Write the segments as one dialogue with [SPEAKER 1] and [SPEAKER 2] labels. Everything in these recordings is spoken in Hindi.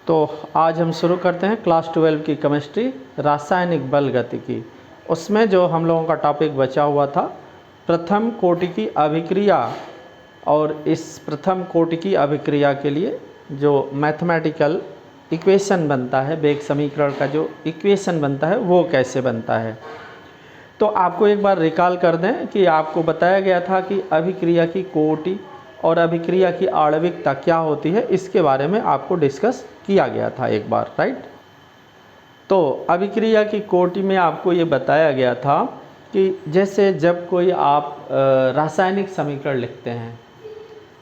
[SPEAKER 1] तो आज हम शुरू करते हैं क्लास 12 की केमिस्ट्री रासायनिक बल गतिकी। उसमें जो हम लोगों का टॉपिक बचा हुआ था प्रथम कोटि की अभिक्रिया, और इस प्रथम कोटि की अभिक्रिया के लिए जो मैथमेटिकल इक्वेशन बनता है, वेग समीकरण का जो इक्वेशन बनता है वो कैसे बनता है। तो आपको एक बार रिकॉल कर दें कि आपको बताया गया था कि अभिक्रिया की कोटि और अभिक्रिया की आणविकता क्या होती है, इसके बारे में आपको डिस्कस किया गया था एक बार, राइट। तो अभिक्रिया की कोटि में आपको ये बताया गया था कि जैसे जब कोई आप रासायनिक समीकरण लिखते हैं,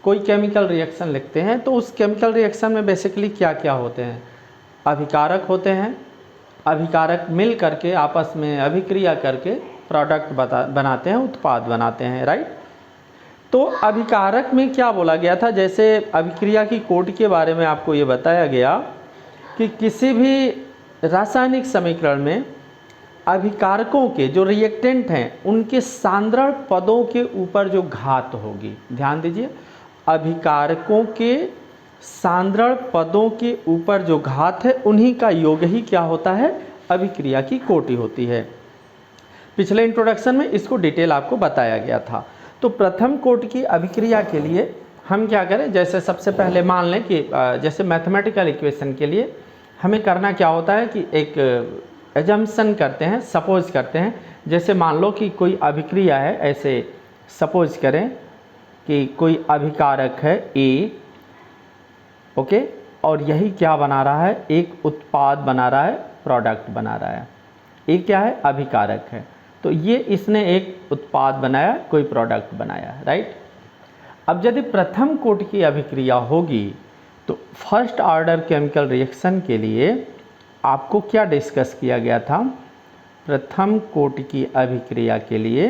[SPEAKER 1] कोई केमिकल रिएक्शन लिखते हैं, तो उस केमिकल रिएक्शन में बेसिकली क्या क्या होते हैं, अभिकारक होते हैं। अभिकारक मिल करके आपस में अभिक्रिया करके प्रोडक्ट बनाते हैं, उत्पाद बनाते हैं, राइट। तो अभिकारक में क्या बोला गया था, जैसे अभिक्रिया की कोटि के बारे में आपको ये बताया गया कि किसी भी रासायनिक समीकरण में अभिकारकों के जो रिएक्टेंट हैं उनके सांद्रण पदों के ऊपर जो घात होगी, ध्यान दीजिए, अभिकारकों के सांद्रण पदों के ऊपर जो घात है उन्हीं का योग ही क्या होता है, अभिक्रिया की कोटि होती है। पिछले इंट्रोडक्शन में इसको डिटेल आपको बताया गया था। तो प्रथम कोटि की अभिक्रिया के लिए हम क्या करें, जैसे सबसे पहले मान लें कि जैसे मैथमेटिकल इक्वेशन के लिए हमें करना क्या होता है कि एक एजम्पशन करते हैं, सपोज करते हैं। जैसे मान लो कि कोई अभिक्रिया है, ऐसे सपोज करें कि कोई अभिकारक है ए, ओके, और यही क्या बना रहा है, एक उत्पाद बना रहा है, प्रोडक्ट बना रहा है। ए क्या है, अभिकारक है, तो ये इसने एक उत्पाद बनाया, कोई प्रोडक्ट बनाया, राइट। अब यदि प्रथम कोटि की अभिक्रिया होगी तो फर्स्ट ऑर्डर केमिकल रिएक्शन के लिए आपको क्या डिस्कस किया गया था, प्रथम कोटि की अभिक्रिया के लिए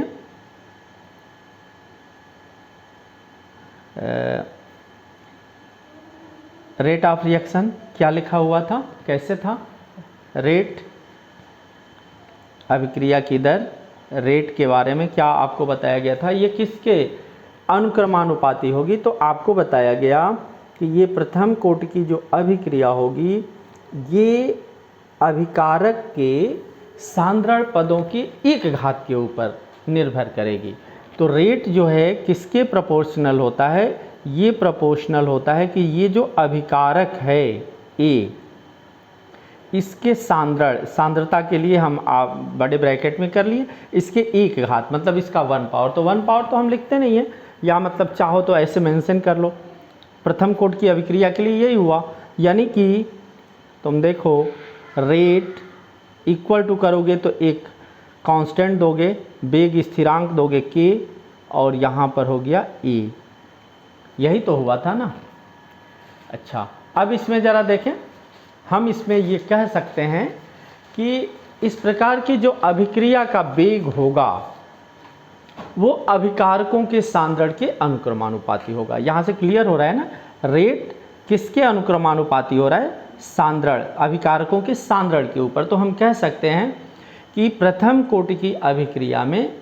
[SPEAKER 1] रेट ऑफ रिएक्शन क्या लिखा हुआ था, कैसे था, रेट, अभिक्रिया की दर, रेट के बारे में क्या आपको बताया गया था, ये किसके अनुक्रमानुपाती होगी। तो आपको बताया गया कि ये प्रथम कोटि की जो अभिक्रिया होगी ये अभिकारक के सांद्रण पदों की एक घात के ऊपर निर्भर करेगी। तो रेट जो है किसके प्रोपोर्शनल होता है, ये प्रोपोर्शनल होता है कि ये जो अभिकारक है ए, इसके सांद्रता के लिए हम बड़े ब्रैकेट में कर लिए, इसके एक घात मतलब इसका 1 पावर, तो 1 पावर तो हम लिखते नहीं है, या मतलब चाहो तो ऐसे मेंशन कर लो। प्रथम कोटि की अभिक्रिया के लिए यही हुआ, यानी कि तुम देखो रेट इक्वल टू करोगे तो एक कांस्टेंट दोगे, वेग स्थिरांक दोगे के, और यहाँ पर हो गया ए, यही तो हुआ था ना। अच्छा, अब इसमें ज़रा देखें, हम इसमें ये कह सकते हैं कि इस प्रकार की जो अभिक्रिया का वेग होगा वो अभिकारकों के सांद्रण के अनुक्रमानुपाती होगा। यहाँ से क्लियर हो रहा है ना, रेट किसके अनुक्रमानुपाती हो रहा है, सांद्रण, अभिकारकों के सांद्रण के ऊपर। तो हम कह सकते हैं कि प्रथम कोटि की अभिक्रिया में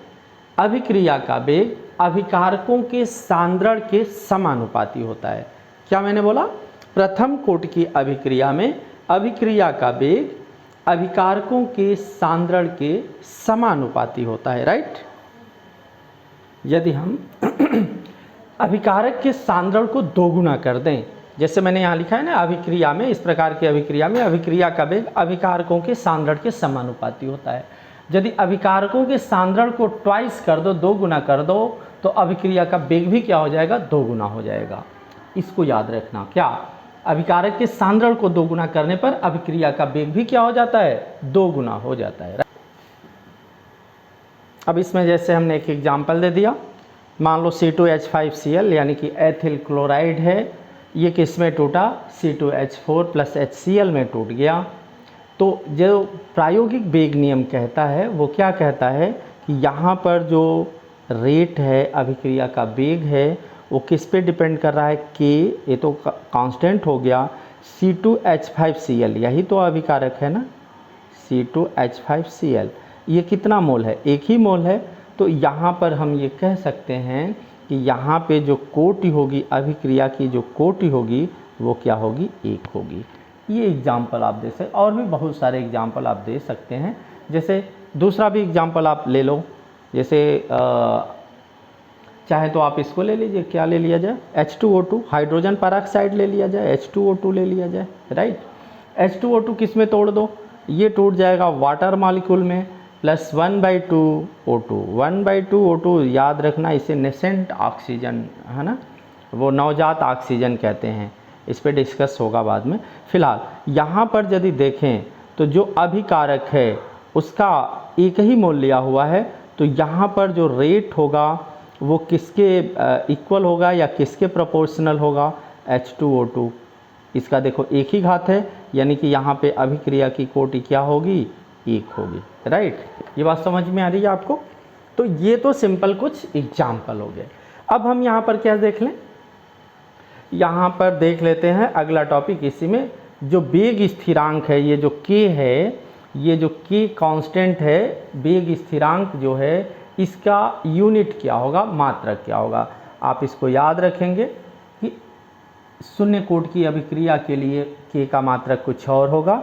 [SPEAKER 1] अभिक्रिया का वेग अभिकारकों के सांद्रण के समानुपाती होता है। क्या मैंने बोला, प्रथम कोटि की अभिक्रिया में अभिक्रिया का वेग अभिकारकों के सांद्रण के समानुपाती होता है, राइट। यदि हम अभिकारक के सांद्रण को दोगुना कर दें, जैसे मैंने यहाँ लिखा है ना, अभिक्रिया में, इस प्रकार की अभिक्रिया में अभिक्रिया का वेग अभिकारकों के सांद्रण के समानुपाती होता है। यदि अभिकारकों के सांद्रण को ट्वाइस कर दो, 2 गुना कर दो, तो अभिक्रिया का वेग भी क्या हो जाएगा, 2 गुना हो जाएगा। इसको याद रखना, क्या, अभिकारक के सांद्रण को 2 गुना करने पर अभिक्रिया का वेग भी क्या हो जाता है, 2 गुना हो जाता है। अब इसमें जैसे हमने एक एग्जाम्पल दे दिया, मान लो C2H5Cl यानी कि एथिल क्लोराइड है, ये किस में टूटा, C2H4 + HCl में टूट गया। तो जो प्रायोगिक वेग नियम कहता है वो क्या कहता है कि यहाँ पर जो रेट है, अभिक्रिया का वेग है, वो किस पे डिपेंड कर रहा है, के, ये तो कांस्टेंट हो गया, C2H5Cl यही तो अभिकारक है ना, C2H5Cl, ये कितना मोल है, एक ही मोल है। तो यहाँ पर हम ये कह सकते हैं कि यहाँ पे जो कोटि होगी, अभिक्रिया की जो कोटि होगी वो क्या होगी, 1 होगी। ये एग्जाम्पल आप दे सकते, और भी बहुत सारे एग्जाम्पल आप दे सकते हैं। जैसे दूसरा भी एग्जाम्पल आप ले लो, जैसे चाहे तो आप इसको ले लीजिए, क्या ले लिया जाए, H2O2, हाइड्रोजन पेरोक्साइड ले लिया जाए, H2O2 ले लिया जाए, राइट। H2O2 किस में तोड़ दो, ये टूट जाएगा वाटर मॉलिक्यूल में, प्लस 1/2 O2। 1/2 O2 याद रखना, इसे नेसेंट ऑक्सीजन है ना, वो नवजात ऑक्सीजन कहते हैं, इस पर डिस्कस होगा बाद में। फिलहाल यहाँ पर यदि देखें तो जो अभिकारक है उसका एक ही मोल लिया हुआ है, तो यहाँ पर जो रेट होगा वो किसके इक्वल होगा या किसके प्रोपोर्शनल होगा, H2O2। इसका देखो एक ही घात है, यानी कि यहाँ पे अभिक्रिया की कोटि क्या होगी, एक होगी, राइट। ये बात समझ में आ रही है आपको। तो ये तो सिंपल कुछ एग्जाम्पल हो गए। अब हम यहाँ पर क्या देख लें, यहाँ पर देख लेते हैं अगला टॉपिक। इसी में जो वेग स्थिरांक है, ये जो k है, ये जो k कांस्टेंट है, वेग स्थिरांक जो है, इसका यूनिट क्या होगा, मात्रक क्या होगा। आप इसको याद रखेंगे कि शून्य कोट की अभिक्रिया के लिए k का मात्रक कुछ और होगा,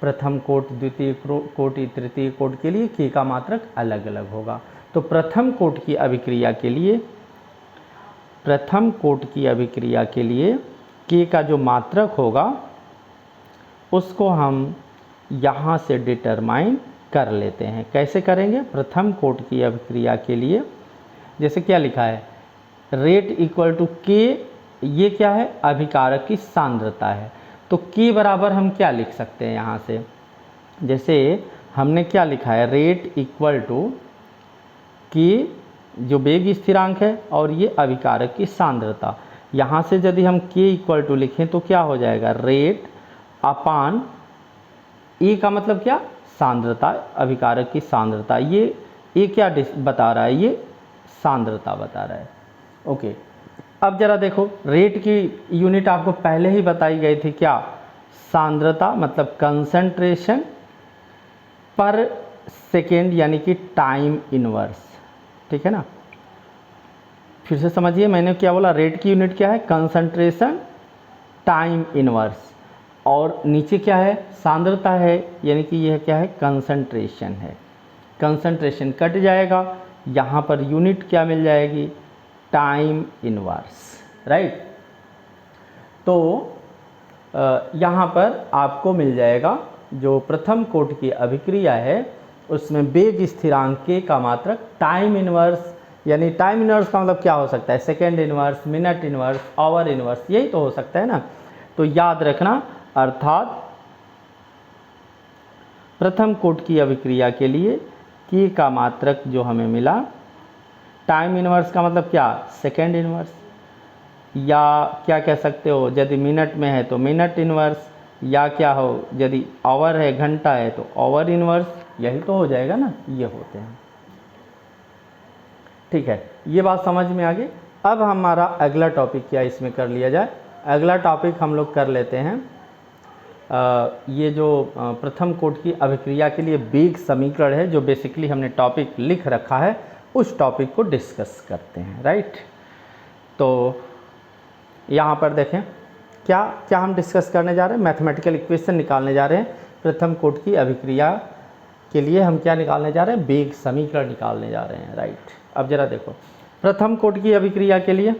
[SPEAKER 1] प्रथम कोट, द्वितीय कोटि, तृतीय कोट के लिए k का मात्रक अलग अलग होगा। तो प्रथम कोट की अभिक्रिया के लिए, प्रथम कोट की अभिक्रिया के लिए k का जो मात्रक होगा उसको हम यहाँ से डिटरमाइन कर लेते हैं। कैसे करेंगे, प्रथम कोट की अभिक्रिया के लिए जैसे क्या लिखा है, रेट इक्वल टू k, ये क्या है, अभिकारक की सांद्रता है। तो k बराबर हम क्या लिख सकते हैं यहाँ से, जैसे हमने क्या लिखा है, रेट इक्वल टू k जो वेग स्थिरांक है और ये अभिकारक की सांद्रता। यहाँ से यदि हम k इक्वल टू लिखें तो क्या हो जाएगा, रेट अपान ए का मतलब क्या, सांद्रता, अभिकारक की सांद्रता। ये क्या बता रहा है, ये सांद्रता बता रहा है। ओके, अब जरा देखो, रेट की यूनिट आपको पहले ही बताई गई थी, क्या, सांद्रता मतलब कंसंट्रेशन पर सेकेंड, यानी कि टाइम इनवर्स, ठीक है ना। फिर से समझिए मैंने क्या बोला, रेट की यूनिट क्या है, कंसंट्रेशन टाइम इनवर्स, और नीचे क्या है, सांद्रता है, यानी कि यह क्या है, कंसंट्रेशन है। कंसंट्रेशन कट जाएगा, यहाँ पर यूनिट क्या मिल जाएगी, टाइम इनवर्स, राइट। तो यहाँ पर आपको मिल जाएगा जो प्रथम कोट की अभिक्रिया है उसमें वेग स्थिरांक k का मात्रक टाइम इनवर्स, यानी टाइम इनवर्स का मतलब क्या हो सकता है, second inverse, minute inverse, hour inverse, यही तो हो सकता है ना। तो याद रखना, अर्थात प्रथम कोट की अभिक्रिया के लिए k का मात्रक जो हमें मिला, टाइम इनवर्स का मतलब क्या, सेकेंड इनवर्स, या क्या कह सकते हो, यदि मिनट में है तो मिनट इनवर्स, या क्या हो, यदि आवर है, घंटा है तो आवर इनवर्स, यही तो हो जाएगा ना, ये होते हैं। ठीक है, ये बात समझ में आ गई। अब हमारा अगला टॉपिक क्या इसमें कर लिया जाए, अगला टॉपिक हम लोग कर लेते हैं ये जो प्रथम कोट की अभिक्रिया के लिए वेग समीकरण है, जो बेसिकली हमने टॉपिक लिख रखा है, उस टॉपिक को डिस्कस करते हैं, राइट। तो यहाँ पर देखें क्या क्या हम डिस्कस करने जा रहे हैं, मैथमेटिकल इक्वेशन निकालने जा रहे हैं। प्रथम कोट की अभिक्रिया के लिए हम क्या निकालने जा रहे हैं, वेग समीकरण निकालने जा रहे हैं, राइट। अब जरा देखो, प्रथम कोट की अभिक्रिया के लिए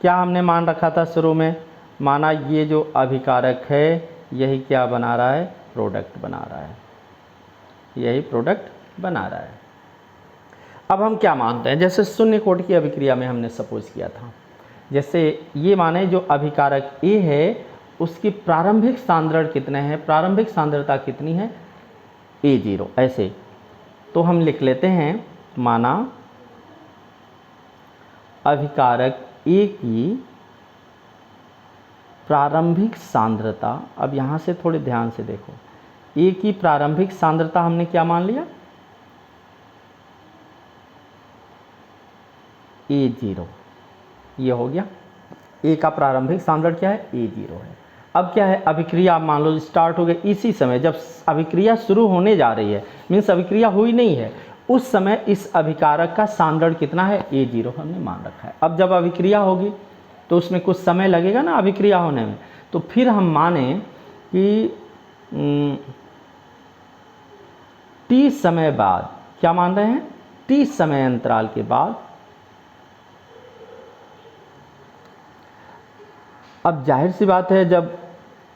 [SPEAKER 1] क्या हमने मान रखा था शुरू में, माना ये जो अभिकारक है यही क्या बना रहा है, प्रोडक्ट बना रहा है, यही प्रोडक्ट बना रहा है। अब हम क्या मानते हैं, जैसे शून्य कोट की अभिक्रिया में हमने सपोज किया था, जैसे ये माने जो अभिकारक A है उसकी प्रारंभिक सांद्रण कितने हैं, प्रारंभिक सांद्रता कितनी है, A0, ऐसे तो हम लिख लेते हैं, माना अभिकारक A की प्रारंभिक सांद्रता, अब यहाँ से थोड़े ध्यान से देखो, A की प्रारंभिक सांद्रता हमने क्या मान लिया, A0, ये हो गया। A का प्रारंभिक सांद्रण क्या है, A0 है। अब क्या है, अभिक्रिया मान लो स्टार्ट हो गई, इसी समय जब अभिक्रिया शुरू होने जा रही है, मीन्स अभिक्रिया हुई नहीं है, उस समय इस अभिकारक का सांद्रण कितना है, A0 हमने मान रखा है। अब जब अभिक्रिया होगी तो उसमें कुछ समय लगेगा ना अभिक्रिया होने में, तो फिर हम माने कि t समय बाद, क्या मान रहे हैं, t समय अंतराल के बाद। अब जाहिर सी बात है जब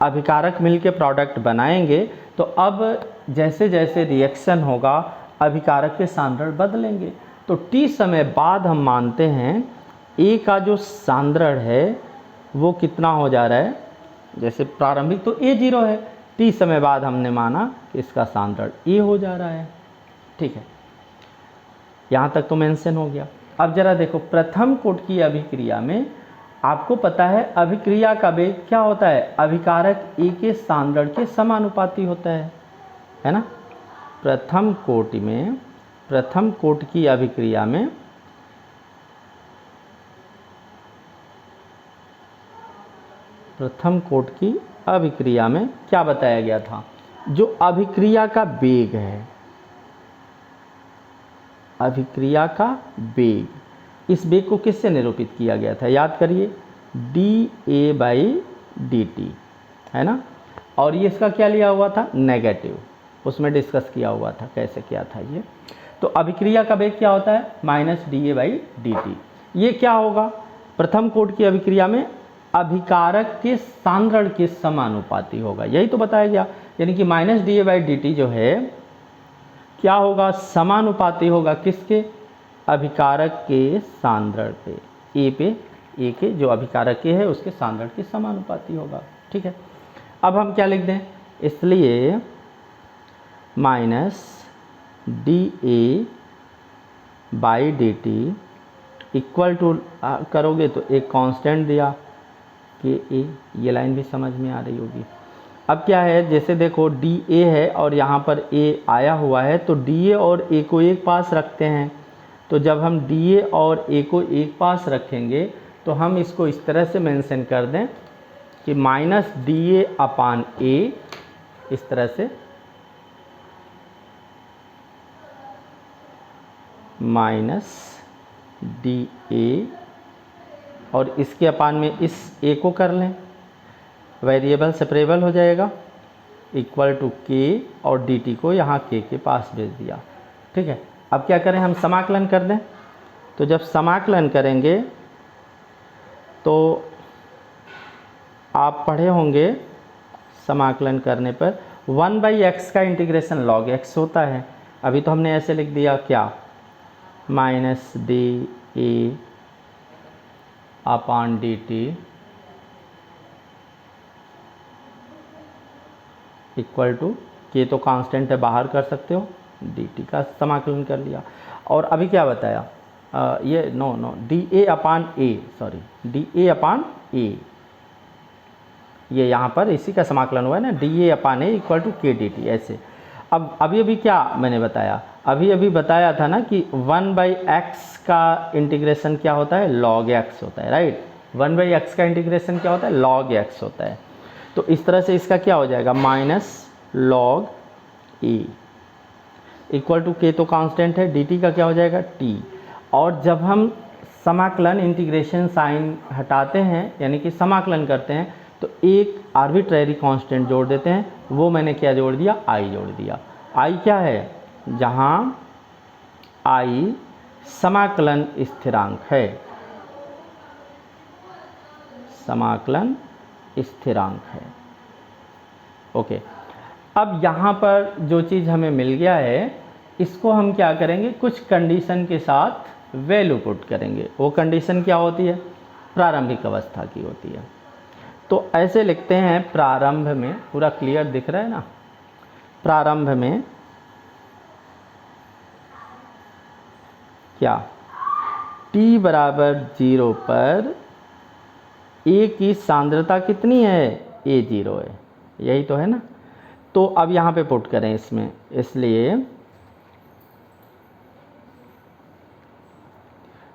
[SPEAKER 1] अभिकारक मिलके प्रोडक्ट बनाएंगे तो अब जैसे जैसे रिएक्शन होगा अभिकारक के सांद्रण बदलेंगे। तो t समय बाद हम मानते हैं A का जो सांद्रण है वो कितना हो जा रहा है, जैसे प्रारंभिक तो A0 है, t समय बाद हमने माना कि इसका सांद्रण A हो जा रहा है। ठीक है, यहाँ तक तो मेंशन हो गया। अब जरा देखो प्रथम कोटि की अभिक्रिया में आपको पता है अभिक्रिया का वेग क्या होता है, अभिकारक A के सांद्रण के समानुपाती होता है ना। प्रथम कोटि की अभिक्रिया में क्या बताया गया था, जो अभिक्रिया का वेग है, अभिक्रिया का वेग, इस वेग को किससे निरूपित किया गया था, याद करिए dA/dt है ना। और ये इसका क्या लिया हुआ था, नेगेटिव, उसमें डिस्कस किया हुआ था कैसे क्या था ये। तो अभिक्रिया का वेग क्या होता है, -dA/dt। ये क्या होगा, प्रथम कोटि की अभिक्रिया में अभिकारक के सांद्रण के समानुपाती होगा, यही तो बताया गया। यानी कि -dA/dt जो है क्या होगा, समानुपाती होगा किसके, अभिकारक के सांद्रण पे, ए के जो अभिकारक के है उसके सांद्रण के समानुपाती होगा। ठीक है, अब हम क्या लिख दें, इसलिए -dA/dt इक्वल टू करोगे तो एक कांस्टेंट दिया कि ए, ये लाइन भी समझ में आ रही होगी। अब क्या है, जैसे देखो dA है और यहाँ पर A आया हुआ है, तो dA और A को एक पास रखते हैं। तो जब हम dA और A को एक पास रखेंगे तो हम इसको इस तरह से मेंशन कर दें कि -dA/A, इस तरह से -dA और इसके अपान में इस A को कर लें, वेरिएबल सेपरेबल हो जाएगा, इक्वल टू K और dt को यहाँ K के पास भेज दिया। ठीक है, अब क्या करें, हम समाकलन कर दें। तो जब समाकलन करेंगे तो आप पढ़े होंगे समाकलन करने पर 1/x का इंटीग्रेशन log x होता है। अभी तो हमने ऐसे लिख दिया क्या, -dA/dt इक्वल टू K तो कांस्टेंट है, बाहर कर सकते हो, dt का समाकलन कर लिया। और अभी क्या बताया, ये dA/A, सॉरी dA/A, ये यहाँ पर इसी का समाकलन हुआ है ना, dA/A equal to K dt ऐसे। अब अभी क्या मैंने बताया, अभी बताया था ना कि 1/x का इंटीग्रेशन क्या होता है, log x होता है, राइट। 1/x का इंटीग्रेशन क्या होता है, log x होता है। तो इस तरह से इसका क्या हो जाएगा, -log A equal to K तो कांस्टेंट है, dt का क्या हो जाएगा t। और जब हम समाकलन इंटीग्रेशन साइन हटाते हैं यानी कि समाकलन करते हैं तो एक आर्बिट्रेरी कांस्टेंट जोड़ देते हैं, वो मैंने क्या जोड़ दिया, i जोड़ दिया। i क्या है, जहाँ i समाकलन स्थिरांक है, समाकलन स्थिरांक है। ओके, अब यहाँ पर जो चीज़ हमें मिल गया है इसको हम क्या करेंगे, कुछ कंडीशन के साथ वैल्यू पुट करेंगे। वो कंडीशन क्या होती है, प्रारंभिक अवस्था की होती है। तो ऐसे लिखते हैं, प्रारंभ में, पूरा क्लियर दिख रहा है ना, प्रारंभ में क्या, t बराबर 0 पर A की सांद्रता कितनी है, A0 है, यही तो है ना। तो अब यहाँ पे पुट करें इसमें, इसलिए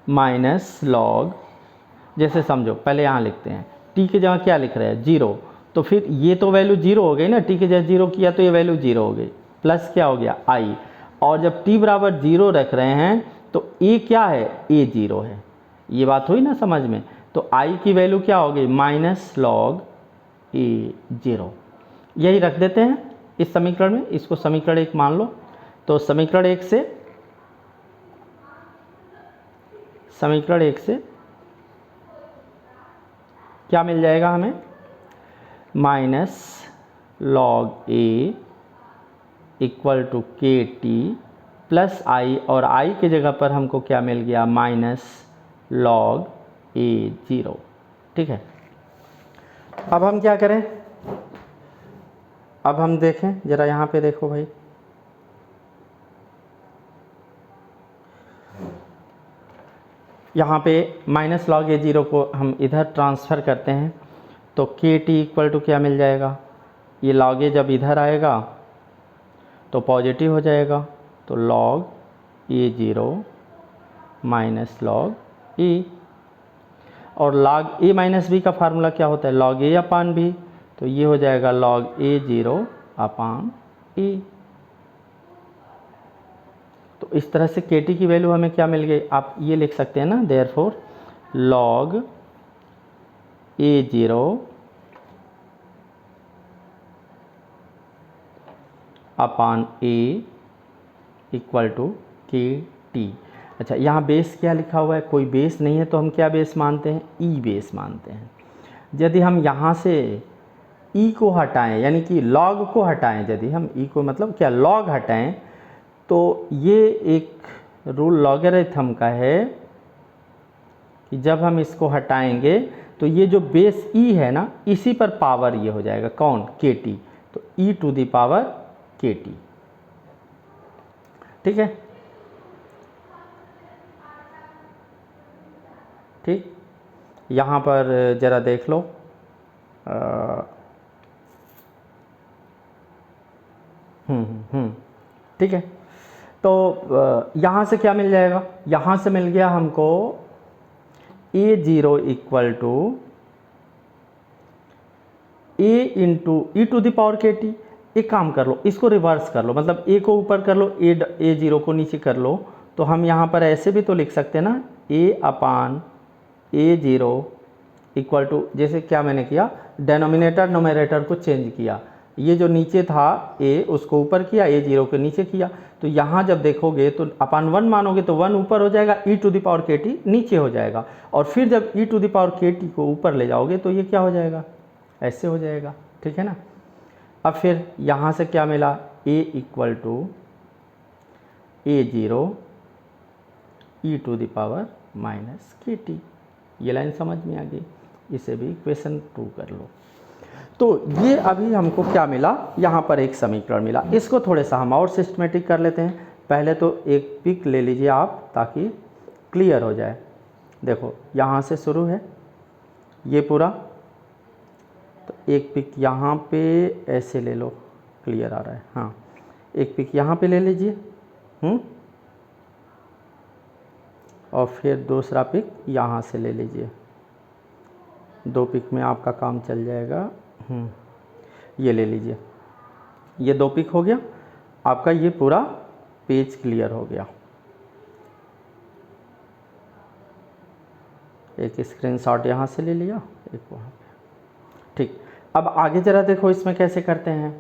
[SPEAKER 1] -log, जैसे समझो पहले यहाँ लिखते हैं t के जगह क्या लिख रहे हैं, 0, तो फिर ये तो वैल्यू 0 हो गई ना, t के जगह 0 किया तो ये वैल्यू 0 हो गई, प्लस क्या हो गया i। और जब t बराबर 0 रख रहे हैं तो a क्या है, A0 है, ये बात हुई ना समझ में। तो i की वैल्यू क्या हो गई, -log A0। यही रख देते हैं इस समीकरण में, इसको समीकरण 1 मान लो। तो समीकरण 1 से क्या मिल जाएगा हमें, minus log A equal to K T plus I, और आई की जगह पर हमको क्या मिल गया, माइनस लॉग ए 0। ठीक है, अब हम क्या करें, अब हम देखें ज़रा यहाँ पे देखो भाई, यहाँ पे माइनस लॉग ए 0 को हम इधर ट्रांसफ़र करते हैं तो के टी इक्वल टू क्या मिल जाएगा, ये लॉग ए जब इधर आएगा तो पॉजिटिव हो जाएगा, तो लॉग ए 0 माइनस लॉग ए, और लॉग ए माइनस बी का फार्मूला क्या होता है, लॉग ए अपान बी, तो ये हो जाएगा लॉग ए 0 अपान ए। तो इस तरह से के टी की वैल्यू हमें क्या मिल गई, आप ये लिख सकते हैं ना, therefore log A 0 upon A equal to K T. अच्छा, यहाँ बेस क्या लिखा हुआ है, कोई बेस नहीं है तो हम क्या बेस मानते हैं, ई बेस मानते हैं। यदि हम यहाँ से ई को हटाएं, यानी कि लॉग को हटाएं, यदि हम ई को मतलब क्या लॉग हटाएं, तो ये एक रूल लॉगरिथम का है कि जब हम इसको हटाएंगे तो ये जो बेस ई है ना, इसी पर पावर ये हो जाएगा कौन, के टी, तो ई to the power K T. ठीक है, ठीक, यहाँ पर ज़रा देख लो, ठीक है, तो यहाँ से क्या मिल जाएगा, यहाँ से मिल गया हमको A 0 equal to A into E to the power K T. एक काम कर लो, इसको रिवर्स कर लो, मतलब ए को ऊपर कर लो, ए 0 को नीचे कर लो, तो हम यहाँ पर ऐसे भी तो लिख सकते हैं ना, ए अपान ए 0 इक्वल टू, जैसे क्या मैंने किया, डेनोमिनेटर नोमिनेटर को चेंज किया, ये जो नीचे था ए उसको ऊपर किया, ए 0 को नीचे किया, तो यहाँ जब देखोगे तो अपान 1 मानोगे तो 1 ऊपर हो जाएगा, ई to the power K T नीचे हो जाएगा, और फिर जब ई to the power K T को ऊपर ले जाओगे तो ये क्या हो जाएगा, ऐसे हो जाएगा। ठीक है ना, अब फिर यहाँ से क्या मिला, a equal to a 0 e to the power minus k t. ये लाइन समझ में आ गई, इसे भी इक्वेशन 2 कर लो। तो ये अभी हमको क्या मिला, यहाँ पर एक समीकरण मिला, इसको थोड़े सा हम और सिस्टमेटिक कर लेते हैं। पहले तो एक पिक ले लीजिए आप ताकि क्लियर हो जाए। देखो यहाँ से शुरू है ये पूरा, तो एक पिक यहाँ पे ऐसे ले लो, क्लियर आ रहा है, हाँ, एक पिक यहाँ पे ले लीजिए, और फिर दूसरा पिक यहाँ से ले लीजिए, 2 पिक में आपका काम चल जाएगा। ये ले लीजिए, ये 2 पिक हो गया आपका, ये पूरा पेज क्लियर हो गया। एक स्क्रीनशॉट यहाँ से ले लिया, एक वहाँ पे। ठीक, अब आगे जरा देखो इसमें कैसे करते हैं।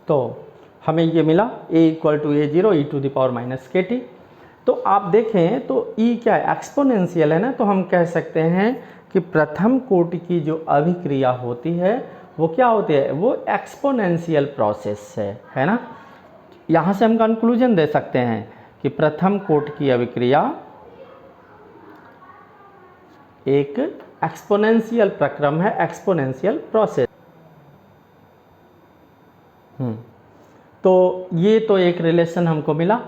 [SPEAKER 1] तो हमें ये मिला a equal to a 0 e to the power minus k t. तो आप देखें तो ई क्या है, एक्सपोनेंशियल है ना, तो हम कह सकते हैं कि प्रथम कोटि की जो अभिक्रिया होती है वो क्या होती है, वो एक्सपोनेंशियल प्रोसेस है ना। यहाँ से हम कंक्लूजन दे सकते हैं कि प्रथम कोटि की अभिक्रिया एक एक्सपोनेंशियल प्रक्रम है, एक्सपोनेंशियल प्रोसेस। तो ये तो एक रिलेशन हमको मिला,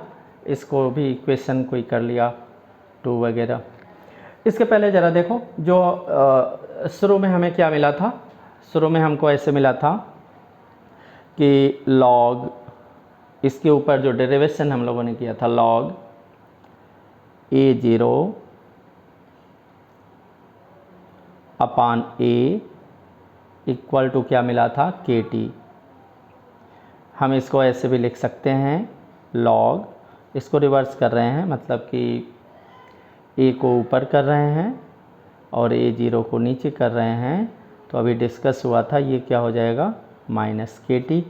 [SPEAKER 1] इसको भी इक्वेशन कोई कर लिया 2 वगैरह। इसके पहले ज़रा देखो, जो शुरू में हमें क्या मिला था, शुरू में हमको ऐसे मिला था कि लॉग, इसके ऊपर जो डेरिवेशन हम लोगों ने किया था, log A 0 upon A equal to क्या मिला था, के टी। हम इसको ऐसे भी लिख सकते हैं, लॉग, इसको रिवर्स कर रहे हैं, मतलब कि ए को ऊपर कर रहे हैं और A0 को नीचे कर रहे हैं, तो अभी डिस्कस हुआ था, ये क्या हो जाएगा -KT।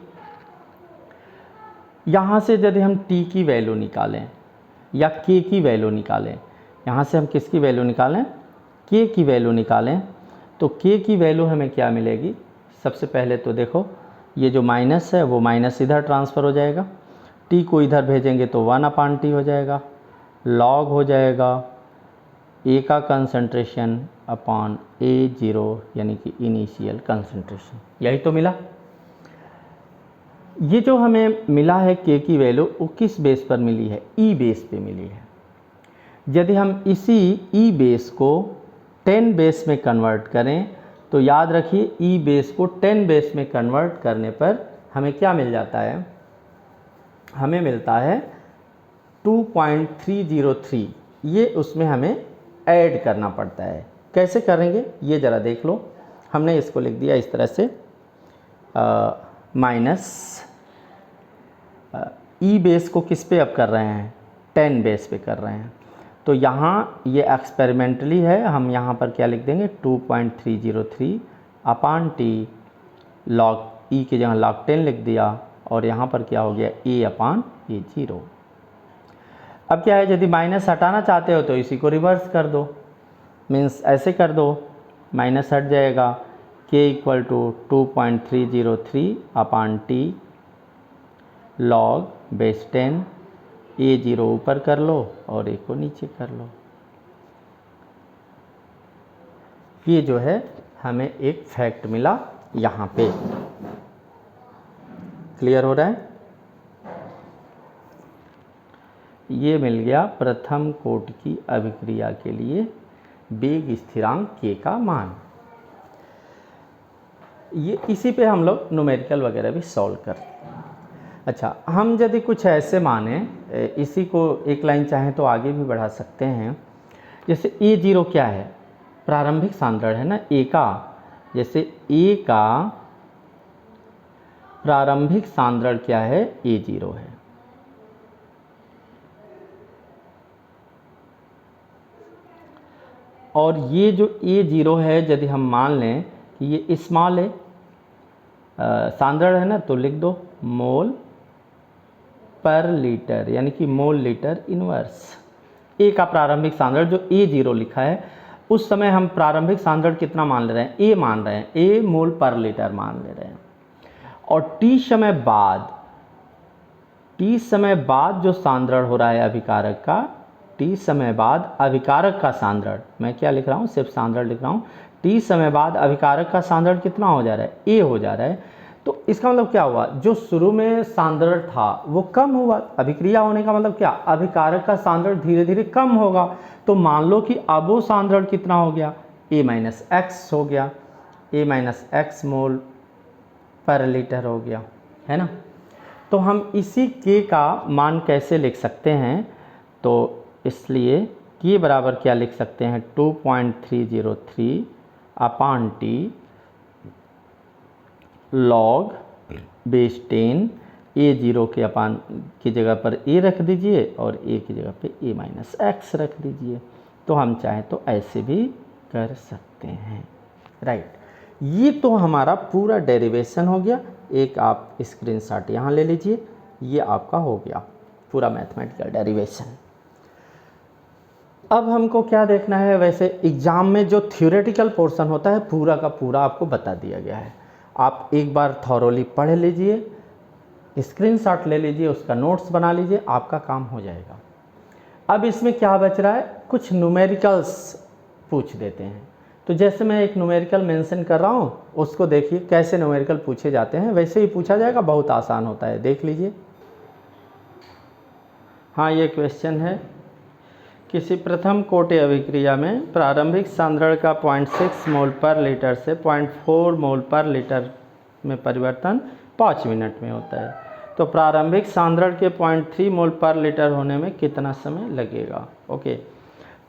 [SPEAKER 1] यहाँ से यदि हम T की वैल्यू निकालें या K की वैल्यू निकालें, यहाँ से हम किसकी वैल्यू निकालें, K की वैल्यू निकालें, तो K की वैल्यू हमें क्या मिलेगी। सबसे पहले तो देखो ये जो माइनस है वो माइनस इधर ट्रांसफ़र हो जाएगा, T को इधर भेजेंगे तो 1/T हो जाएगा, लॉग हो जाएगा A का कंसंट्रेशन अपॉन A0 यानी कि इनिशियल कंसंट्रेशन। यही तो मिला। ये जो हमें मिला है K की वैल्यू, वो किस बेस पर मिली है, E बेस पे मिली है। यदि हम इसी E बेस को 10 बेस में कन्वर्ट करें तो याद रखिए E बेस को 10 बेस में कन्वर्ट करने पर हमें क्या मिल जाता है, हमें मिलता है 2.303। ये उसमें हमें ऐड करना पड़ता है। कैसे करेंगे ये ज़रा देख लो। हमने इसको लिख दिया इस तरह से, माइनस E बेस को किस पे अब कर रहे हैं, 10 बेस पे कर रहे हैं, तो यहाँ ये एक्सपेरिमेंटली है, हम यहाँ पर क्या लिख देंगे 2.303/T log E की जगह log 10 लिख दिया, और यहाँ पर क्या हो गया A/A0। अब क्या है, यदि माइनस हटाना चाहते हो तो इसी को रिवर्स कर दो, मीन्स ऐसे कर दो, माइनस हट जाएगा, K = 2.303/T log base 10, A0 ऊपर कर लो और A को नीचे कर लो। ये जो है हमें एक फैक्ट मिला यहाँ पे। क्लियर हो रहा है। ये मिल गया प्रथम कोटि की अभिक्रिया के लिए वेग स्थिरांक K का मान। ये इसी पे हम लोग न्यूमेरिकल वगैरह भी सॉल्व करते हैं। अच्छा, हम यदि कुछ ऐसे माने, इसी को एक लाइन चाहें तो आगे भी बढ़ा सकते हैं। जैसे A0 क्या है, प्रारंभिक सांद्रण है ना A का, जैसे A का प्रारंभिक सांद्रण क्या है, A0 है। और ये जो A0 है, यदि हम मान लें कि ये स्मॉल है, सांद्रण है ना, तो लिख दो मोल पर लीटर, यानी कि मोल लीटर इनवर्स। ए का प्रारंभिक सांद्रण जो A0 लिखा है, उस समय हम प्रारंभिक सांद्रण कितना मान ले रहे हैं, A मान रहे हैं, A मोल पर लीटर मान ले रहे हैं। और T समय बाद जो सांद्रण हो रहा है अभिकारक का, T समय बाद अभिकारक का सांद्रण, मैं क्या लिख रहा हूँ, सिर्फ सांद्रण लिख रहा हूँ। T समय बाद अभिकारक का सांद्रण कितना हो जा रहा है, A हो जा रहा है। तो इसका मतलब क्या हुआ, जो शुरू में सांद्रण था वो कम हुआ। अभिक्रिया होने का मतलब क्या, अभिकारक का सांद्रण धीरे धीरे कम होगा। तो मान लो कि अब वो सांद्रण कितना हो गया, A-X हो गया, A-X मोल पर लीटर हो गया, है ना। तो हम इसी K का मान कैसे लिख सकते हैं, तो इसलिए K बराबर क्या लिख सकते हैं, 2.303/T log बेस 10, A0 के अपान की जगह पर A रख दीजिए और A की जगह पे A-X रख दीजिए। तो हम चाहें तो ऐसे भी कर सकते हैं, राइट। ये तो हमारा पूरा डेरिवेशन हो गया। एक आप स्क्रीनशॉट यहाँ ले लीजिए, ये आपका हो गया पूरा मैथमेटिकल डेरिवेशन। अब हमको क्या देखना है, वैसे एग्ज़ाम में जो थ्योरेटिकल पोर्शन होता है पूरा का पूरा आपको बता दिया गया है। आप एक बार थॉरोली पढ़ लीजिए, स्क्रीनशॉट ले लीजिए, उसका नोट्स बना लीजिए, आपका काम हो जाएगा। अब इसमें क्या बच रहा है, कुछ न्यूमेरिकल्स पूछ देते हैं। तो जैसे मैं एक न्यूमेरिकल मेंशन कर रहा हूँ, उसको देखिए कैसे न्यूमेरिकल पूछे जाते हैं, वैसे ही पूछा जाएगा, बहुत आसान होता है, देख लीजिए। हाँ, ये क्वेश्चन है, किसी प्रथम कोटि अभिक्रिया में प्रारंभिक सांद्रण का 0.6 मोल पर लीटर से 0.4 मोल पर लीटर में परिवर्तन 5 मिनट में होता है, तो प्रारंभिक सांद्रण के 0.3 मोल पर लीटर होने में कितना समय लगेगा। ओके,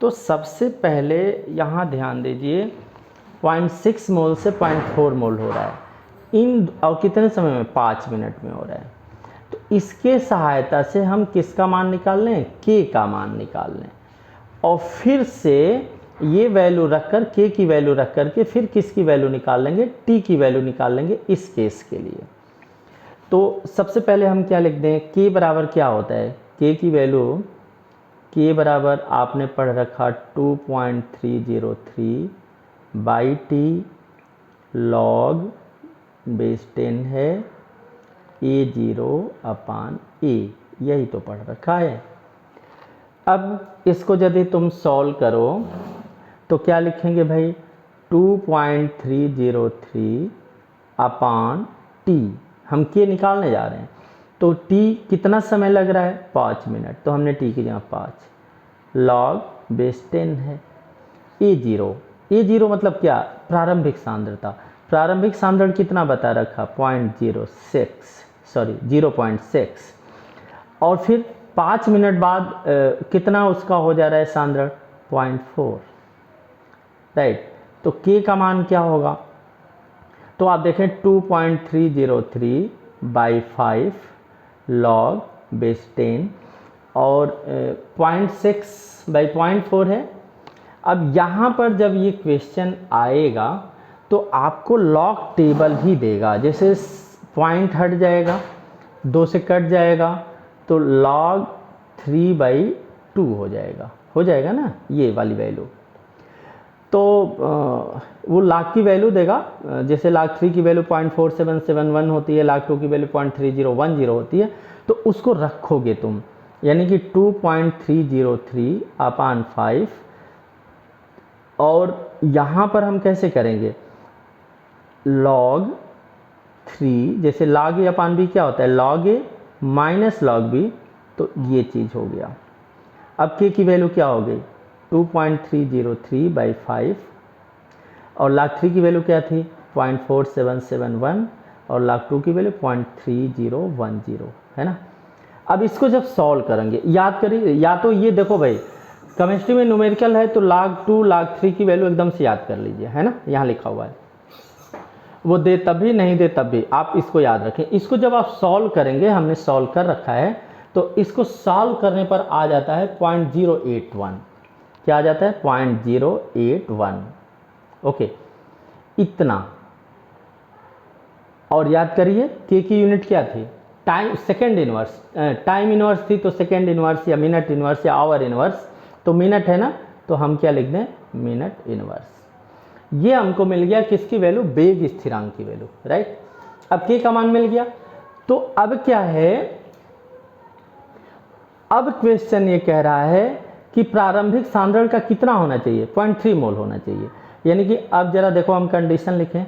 [SPEAKER 1] तो सबसे पहले यहाँ ध्यान दीजिए, 0.6 मोल से 0.4 मोल हो रहा है, इन और कितने समय में, 5 मिनट में हो रहा है। तो इसके सहायता से हम किसका मान निकाल लें, K का मान निकाल लें, और फिर से ये वैल्यू रखकर के की वैल्यू रख करके फिर किसकी वैल्यू निकाल लेंगे, टी की वैल्यू निकाल लेंगे इस केस के लिए। तो सबसे पहले हम क्या लिख दें, के बराबर क्या होता है, के की वैल्यू, के बराबर आपने पढ़ रखा 2.303 बाई टी लॉग बेस 10 है A0/A, यही तो पढ़ रखा है। अब इसको यदि तुम सॉल्व करो तो क्या लिखेंगे भाई, 2.303/T, हम के निकालने जा रहे हैं तो T कितना समय लग रहा है, 5 मिनट, तो हमने T की जगह 5 लॉग बेस 10 है A0 मतलब क्या, प्रारंभिक सांद्रता। प्रारंभिक सांद्रण कितना बता रखा, 0.6, और फिर 5 मिनट बाद कितना उसका हो जा रहा है सांद्रण, 0.4, राइट। तो के का मान क्या होगा, तो आप देखें 2.303 बाई 5 लॉग बेस 10 और 0.6 बाई 0.4 है। अब यहाँ पर जब ये क्वेश्चन आएगा तो आपको लॉग टेबल ही देगा, जैसे पॉइंट हट जाएगा, 2 से कट जाएगा तो log 3/2 हो जाएगा ना ये वाली वैल्यू। तो वो log की वैल्यू देगा, जैसे log 3 की वैल्यू 0.4771 होती है, log 2 की वैल्यू 0.3010 होती है, तो उसको रखोगे तुम, यानी कि 2.303/5, और यहाँ पर हम कैसे करेंगे, log 3, जैसे log A/B क्या होता है, log A minus log B, तो ये चीज़ हो गया। अब के की वैल्यू क्या हो गई, 2.303/5, और log 3 की वैल्यू क्या थी, 0.4771, और log 2 की वैल्यू 0.3010 है ना। अब इसको जब सॉल्व करेंगे, याद करिए, या तो ये देखो भाई केमिस्ट्री में न्यूमेरिकल है तो log 2 log 3 की वैल्यू एकदम से याद कर लीजिए, है ना, यहाँ लिखा हुआ है, वो दे तब भी नहीं दे तब भी आप इसको याद रखें। इसको जब आप सॉल्व करेंगे, हमने सॉल्व कर रखा है, तो इसको सॉल्व करने पर आ जाता है 0.081, क्या आ जाता है, 0.081, ओके, इतना। और याद करिए के की यूनिट क्या थी, time, second inverse, time inverse थी तो सेकेंड इनवर्स या मिनट इनवर्स या आवर इनवर्स, तो मिनट है ना, तो हम क्या लिख दें, मिनट इनवर्स। ये हमको मिल गया किसकी वैल्यू, वेग स्थिरांक की वैल्यू, राइट। अब के का मान मिल गया, तो अब क्या है, अब क्वेश्चन ये कह रहा है कि प्रारंभिक सांद्रण का कितना होना चाहिए, 0.3 मोल होना चाहिए। यानी कि अब जरा देखो हम कंडीशन लिखें,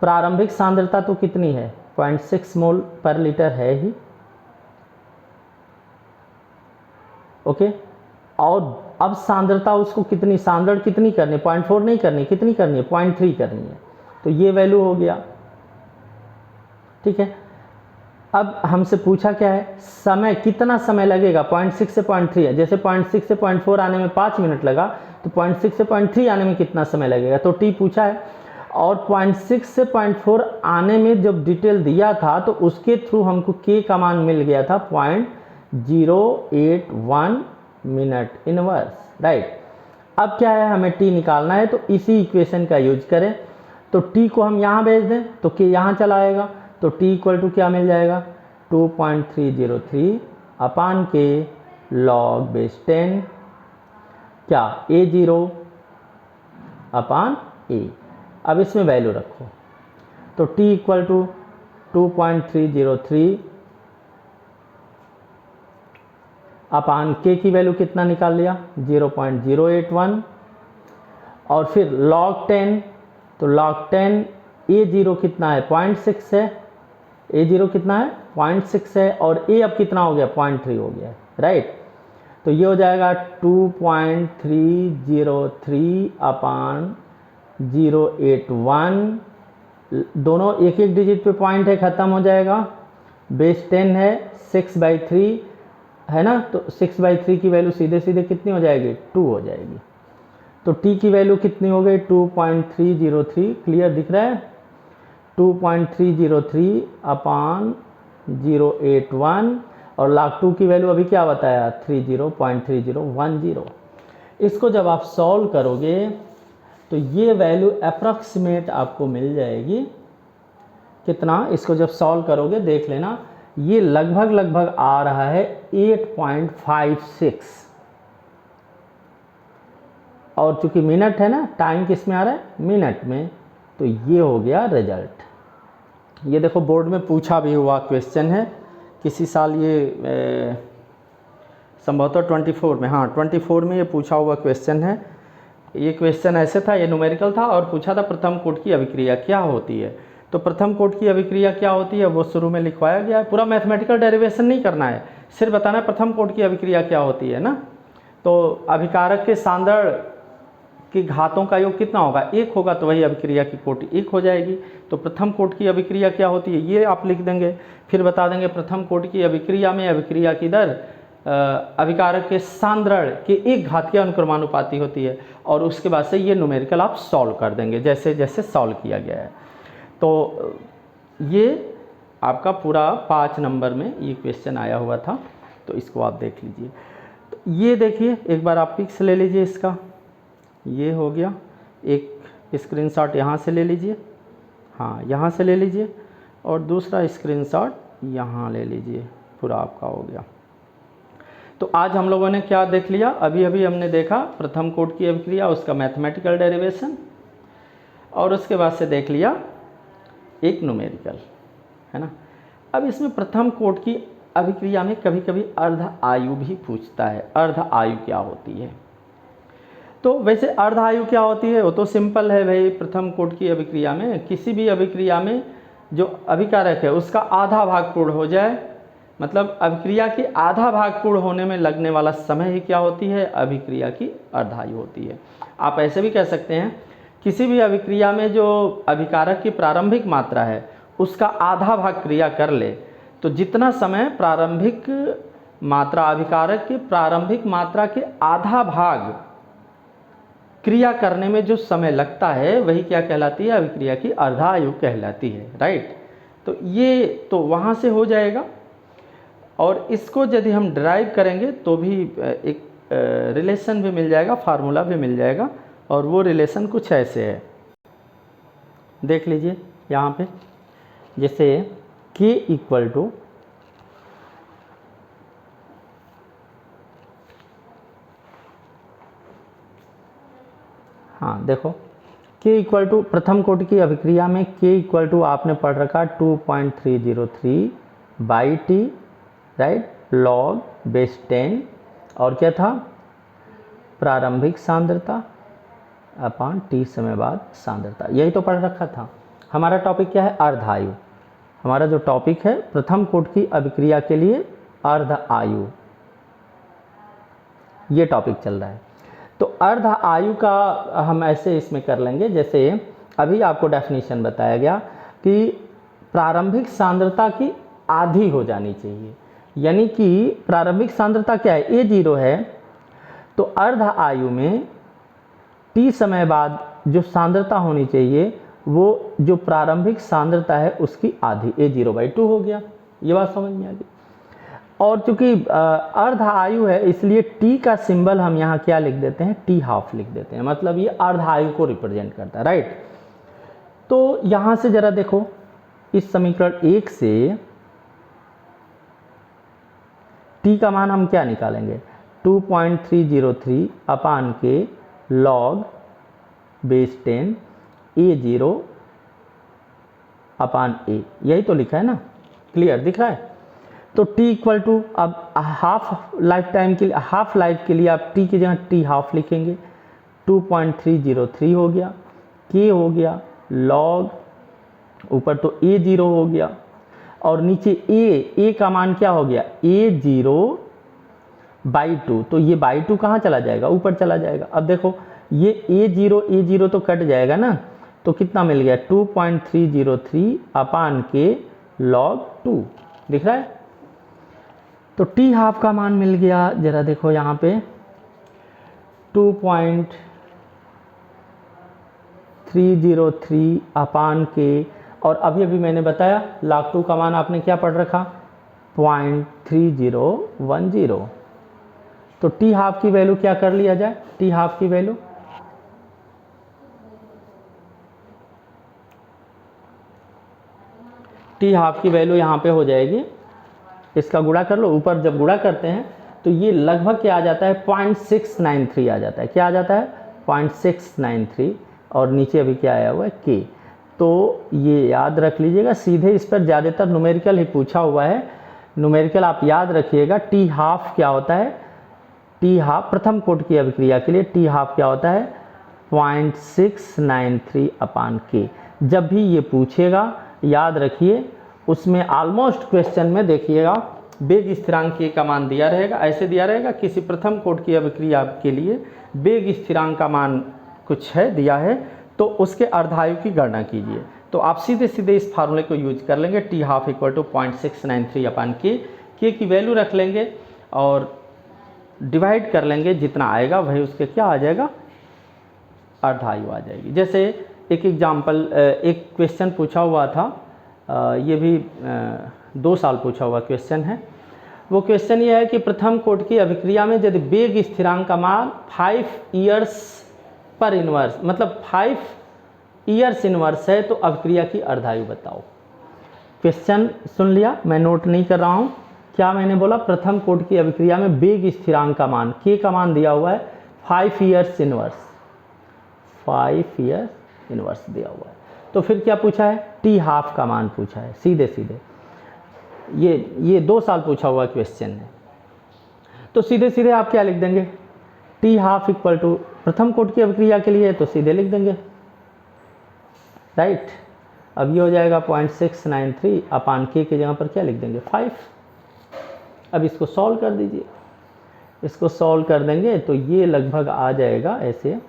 [SPEAKER 1] प्रारंभिक सांद्रता तो कितनी है, 0.6 मोल पर लीटर है ही, ओके। और अब सांद्रता उसको कितनी, सांद्रण कितनी करनी, 0.4 नहीं करनी, कितनी करनी है, 0.3 करनी है, तो ये वैल्यू हो गया, ठीक है। अब हमसे पूछा क्या है, समय, कितना समय लगेगा, 0.6 से 0.3 है, जैसे 0.6 से 0.4 आने में 5 मिनट लगा, तो 0.6 से 0.3 आने में कितना समय लगेगा, तो टी पूछा है। और 0.6 से 0.4 आने में जब डिटेल दिया था तो उसके थ्रू हमको के का मान मिल गया था 0.081 मिनट इनवर्स, राइट। अब क्या है, हमें टी निकालना है, तो इसी इक्वेशन का यूज करें, तो टी को हम यहाँ भेज दें तो के यहाँ चला आएगा, तो टी इक्वल टू क्या मिल जाएगा, 2.303/के लॉग बेस 10 क्या, A0/A। अब इसमें वैल्यू रखो, तो t इक्वल टू 2.303 के की वैल्यू कितना निकाल लिया, 0.081, और फिर log 10, तो log 10 A0 कितना है, 0.6 है, A0 कितना है, 0.6 है, और A अब कितना हो गया, 0.3 हो गया, राइट। तो ये हो जाएगा 2.303/081, दोनों एक एक डिजिट पे पॉइंट है, ख़त्म हो जाएगा, बेस 10 है, 6/3 है ना, तो 6/3 की वैल्यू सीधे सीधे कितनी हो जाएगी, 2 हो जाएगी। तो t की वैल्यू कितनी हो गई, 2.303, क्लियर दिख रहा है, 2.303/081, और log 2 की वैल्यू अभी क्या बताया, 0.3010, इसको जब आप सॉल्व करोगे तो ये वैल्यू अप्रॉक्सीमेट आपको मिल जाएगी कितना, इसको जब सॉल्व करोगे देख लेना, ये लगभग आ रहा है 8.56, और चूंकि मिनट है ना, टाइम किस में आ रहा है, मिनट में, तो ये हो गया रिजल्ट। ये देखो बोर्ड में पूछा भी हुआ क्वेश्चन है, किसी साल ये संभवतः 24 में, हाँ 24 में ये पूछा हुआ क्वेश्चन है। ये क्वेश्चन ऐसे था, ये न्यूमेरिकल था और पूछा था प्रथम कोटि की अभिक्रिया क्या होती है। तो प्रथम कोटि की अभिक्रिया क्या होती है वो शुरू में लिखवाया गया है, पूरा मैथमेटिकल डेरिवेशन नहीं करना है, सिर्फ बताना है प्रथम कोटि की अभिक्रिया क्या होती है ना। तो अभिकारक के सांद्रण की घातों का योग कितना होगा, 1 होगा, तो वही अभिक्रिया की कोटि 1 हो जाएगी। तो प्रथम कोटि की अभिक्रिया क्या होती है ये आप लिख देंगे, फिर बता देंगे प्रथम कोटि की अभिक्रिया में अभिक्रिया की दर अभिकारक के सांद्रण के 1 घात के अनुक्रमानुपाती होती है, और उसके बाद से ये न्यूमेरिकल आप सॉल्व कर देंगे जैसे जैसे सॉल्व किया गया है। तो ये आपका पूरा 5 नंबर में ये क्वेश्चन आया हुआ था, तो इसको आप देख लीजिए। तो ये देखिए एक बार आप पिक्स ले लीजिए इसका, ये हो गया, एक स्क्रीनशॉट यहाँ से ले लीजिए, हाँ यहाँ से ले लीजिए, और दूसरा स्क्रीनशॉट यहाँ ले लीजिए, पूरा आपका हो गया। तो आज हम लोगों ने क्या देख लिया, अभी अभी हमने देखा प्रथम कोटि की अभिक्रिया, उसका मैथमेटिकल डेरिवेशन, और उसके बाद से देख लिया एक न्यूमेरिकल, है ना। अब इसमें प्रथम कोटि की अभिक्रिया में कभी कभी अर्ध आयु भी पूछता है, अर्ध आयु क्या होती है। तो वैसे अर्ध आयु क्या होती है वो तो सिंपल है भाई, प्रथम कोटि की अभिक्रिया में किसी भी अभिक्रिया में जो अभिकारक है उसका आधा भाग पूर्ण हो जाए, मतलब अभिक्रिया की आधा भाग पूर्ण होने में लगने वाला समय ही क्या होती है, अभिक्रिया की अर्ध आयु होती है। आप ऐसे भी कह सकते हैं किसी भी अभिक्रिया में जो अभिकारक की प्रारंभिक मात्रा है उसका आधा भाग क्रिया कर ले, तो जितना समय प्रारंभिक मात्रा अभिकारक की प्रारंभिक मात्रा के आधा भाग क्रिया करने में जो समय लगता है वही क्या कहलाती है, अभिक्रिया की अर्ध आयु कहलाती है, राइट। तो ये तो वहाँ से हो जाएगा, और इसको यदि हम ड्राइव करेंगे तो भी एक रिलेशन भी मिल जाएगा, फार्मूला भी मिल जाएगा, और वो रिलेशन कुछ ऐसे है, देख लीजिए यहाँ पे, जैसे k इक्वल टू हाँ देखो k इक्वल टू प्रथम कोटि की अभिक्रिया में k इक्वल टू आपने पढ़ रखा 2.303 by T, right, log base 10, और क्या था, प्रारंभिक सांद्रता अपान टी समय बाद सांद्रता, यही तो पढ़ रखा था। हमारा टॉपिक क्या है, अर्ध आयु। हमारा जो टॉपिक है प्रथम कोटि की अभिक्रिया के लिए अर्ध आयु, ये टॉपिक चल रहा है। तो अर्ध आयु का हम ऐसे इसमें कर लेंगे, जैसे अभी आपको डेफिनेशन बताया गया कि प्रारंभिक सांद्रता की आधी हो जानी चाहिए, यानी कि प्रारंभिक सांद्रता क्या है, A0 है, तो अर्ध आयु में T समय बाद जो सांद्रता होनी चाहिए वो जो प्रारंभिक सांद्रता है उसकी आधी, A0/2 हो गया। ये बात समझ में आ गई। और चूंकि अर्ध आयु है इसलिए T का सिंबल हम यहाँ क्या लिख देते हैं, T हाफ लिख देते हैं, मतलब ये अर्ध आयु को रिप्रेजेंट करता है, राइट। तो यहाँ से जरा देखो, इस समीकरण 1 से T का मान हम क्या निकालेंगे, 2.303 अपान के log base 10 A0 upon A, यही तो लिखा है ना, क्लियर दिख रहा है। तो T इक्वल टू, अब हाफ लाइफ टाइम के लिए, हाफ लाइफ के लिए आप T की जगह T हाफ लिखेंगे, 2.303 हो गया, K हो गया, लॉग ऊपर तो A0 हो गया, और नीचे A का मान क्या हो गया, A0/2, तो ये बाई 2 कहाँ चला जाएगा, ऊपर चला जाएगा। अब देखो ये A0 तो कट जाएगा ना, तो कितना मिल गया, 2.303 अपान के लॉग 2, दिख रहा है। तो T हाफ का मान मिल गया, जरा देखो यहाँ पे 2.303 अपान के, और अभी अभी मैंने बताया log 2 का मान आपने क्या पढ़ रखा, 0.3010, तो टी हाफ की वैल्यू क्या कर लिया जाए, टी हाफ की वैल्यू यहाँ पे हो जाएगी, इसका गुणा कर लो, ऊपर जब गुणा करते हैं तो ये लगभग क्या आ जाता है 0.693 आ जाता है, क्या आ जाता है 0.693, और नीचे अभी क्या आया हुआ है के। तो ये याद रख लीजिएगा, सीधे इस पर ज़्यादातर न्यूमेरिकल ही पूछा हुआ है, न्यूमेरिकल आप याद रखिएगा। टी हाफ क्या होता है, टी हाफ प्रथम कोटि की अभिक्रिया के लिए टी हाफ क्या होता है 0.693 अपान के। जब भी ये पूछेगा याद रखिए, उसमें ऑलमोस्ट क्वेश्चन में देखिएगा वेग स्थिरांक के का मान दिया रहेगा, ऐसे दिया रहेगा किसी प्रथम कोटि की अभिक्रिया के लिए वेग स्थिरांक का मान कुछ है दिया है, तो उसके अर्धायु की गणना कीजिए। तो आप सीधे सीधे इस फार्मूले को यूज कर लेंगे, टी हाफ इक्वल टू 0.693 अपान के की वैल्यू रख लेंगे और डिवाइड कर लेंगे, जितना आएगा वही उसके क्या आ जाएगा अर्धायु आ जाएगी। जैसे एक एग्जाम्पल, एक क्वेश्चन पूछा हुआ था, ये भी 2 साल पूछा हुआ क्वेश्चन है। वो क्वेश्चन ये है कि प्रथम कोटि की अभिक्रिया में यदि वेग स्थिरांक का मान 5 ईयर्स पर इनवर्स, मतलब 5 ईयर्स इनवर्स है, तो अभिक्रिया की अर्धायु बताओ। क्वेश्चन सुन लिया, मैं नोट नहीं कर रहा हूँ। क्या मैंने बोला, प्रथम कोटि की अभिक्रिया में वेग स्थिरांक का मान, के का मान दिया हुआ है 5 ईयर्स इनवर्स, 5 ईयर्स इनवर्स दिया हुआ है। तो फिर क्या पूछा है, टी हाफ का मान पूछा है, सीधे सीधे ये 2 साल पूछा हुआ क्वेश्चन है। तो सीधे सीधे आप क्या लिख देंगे, टी हाफ इक्वल टू प्रथम कोटि की अभिक्रिया के लिए तो सीधे लिख देंगे, राइट। अब ये हो जाएगा 0.693 अपान के जगह पर क्या लिख देंगे 5। अब इसको सॉल्व कर दीजिए, इसको सॉल्व कर देंगे तो ये लगभग आ जाएगा ऐसे,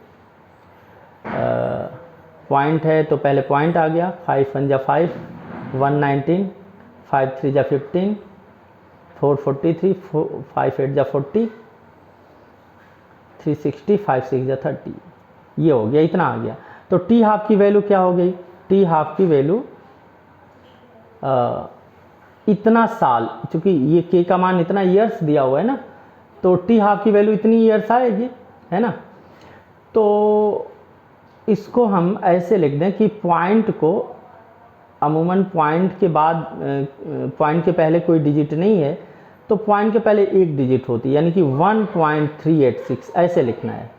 [SPEAKER 1] पॉइंट है तो पहले पॉइंट आ गया, 5 1 जा 5, 119, 5 3 जा 15, 4 43, 5 8 जा 40, 360, 5 6 जा 30, ये हो गया, इतना आ गया। तो टी हाफ की वैल्यू क्या हो गई, टी हाफ की वैल्यू इतना साल, चूँकि ये के का मान इतना ईयर्स दिया हुआ है ना, तो टी हाफ की वैल्यू इतनी ईयर्स आएगी, है ना। तो इसको हम ऐसे लिख दें कि पॉइंट को अमूमन पॉइंट के बाद, पॉइंट के पहले कोई डिजिट नहीं है, तो पॉइंट के पहले एक डिजिट होती है, यानी कि 1.386 ऐसे लिखना है।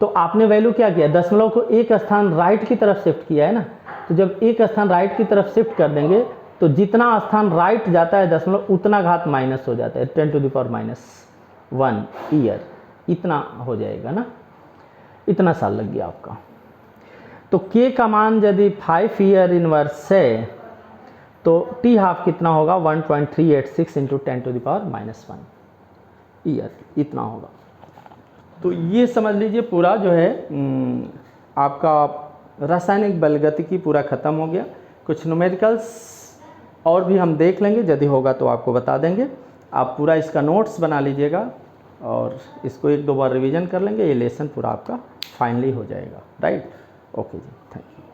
[SPEAKER 1] तो आपने वैल्यू क्या किया, दशमलव को एक स्थान राइट की तरफ शिफ्ट किया है ना, तो जब एक स्थान राइट की तरफ शिफ्ट कर देंगे तो जितना स्थान राइट जाता है दशमलव उतना घात माइनस हो जाता है, 10⁻⁻1 ईयर, इतना हो जाएगा ना, इतना साल लग गया आपका। तो के का मान यदि 5 ईयर इनवर्स है तो टी हाफ कितना होगा 1.386 इंटू 10⁻⁻1 ईयर, इतना होगा। तो ये समझ लीजिए पूरा जो है आपका रासायनिक बलगतिकी पूरा ख़त्म हो गया। कुछ न्यूमेरिकल्स और भी हम देख लेंगे, यदि होगा तो आपको बता देंगे। आप पूरा इसका नोट्स बना लीजिएगा और इसको 1-2 बार रिवीजन कर लेंगे, ये लेसन पूरा आपका फाइनली हो जाएगा, राइट। ओके जी, थैंक यू।